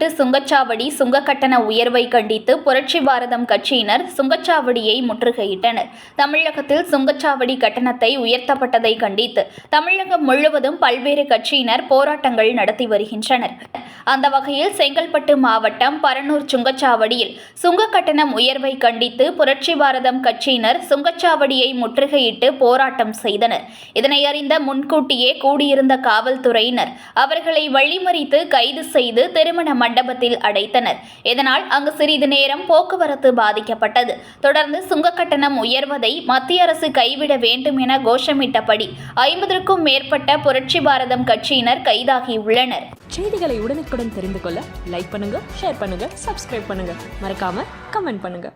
செங்கல்பட்டு சுங்கச்சாவடி சுங்க கட்டண உயர்வை கண்டித்து புரட்சி பாரதம் கட்சியினர் சுங்கச்சாவடியை முற்றுகையிட்டனர். தமிழகத்தில் சுங்கச்சாவடி கட்டணத்தை உயர்த்தப்பட்டதை கண்டித்து தமிழகம் முழுவதும் பல்வேறு கட்சியினர் போராட்டங்கள் நடத்தி வருகின்றனர். அந்த வகையில் செங்கல்பட்டு மாவட்டம் பரனூர் சுங்கச்சாவடியில் சுங்க கட்டணம் உயர்வை கண்டித்து புரட்சி பாரதம் கட்சியினர் சுங்கச்சாவடியை முற்றுகையிட்டு போராட்டம் செய்தனர். இதனை அறிந்த முன்கூட்டியே கூடியிருந்த காவல்துறையினர் அவர்களை வழிமறித்து கைது செய்து திருமண மண்டபத்தில் அடைத்தனர். இதனால் அங்கு சிறிது நேரம் போக்குவரத்து பாதிக்கப்பட்டது. தொடர்ந்து சுங்க கட்டணம் உயர்வதை மத்திய அரசு கைவிட வேண்டும் என கோஷமிட்டபடி 50க்கும் மேற்பட்ட புரட்சி பாரதம் கட்சியினர் கைதாகியுள்ளனர். செய்திகளை உடனுக்குடன் தெரிந்து கொள்ள லைக் பண்ணுங்க, ஷேர் பண்ணுங்க, சப்ஸ்கிரைப் பண்ணுங்க, மறக்காம கமெண்ட் பண்ணுங்க.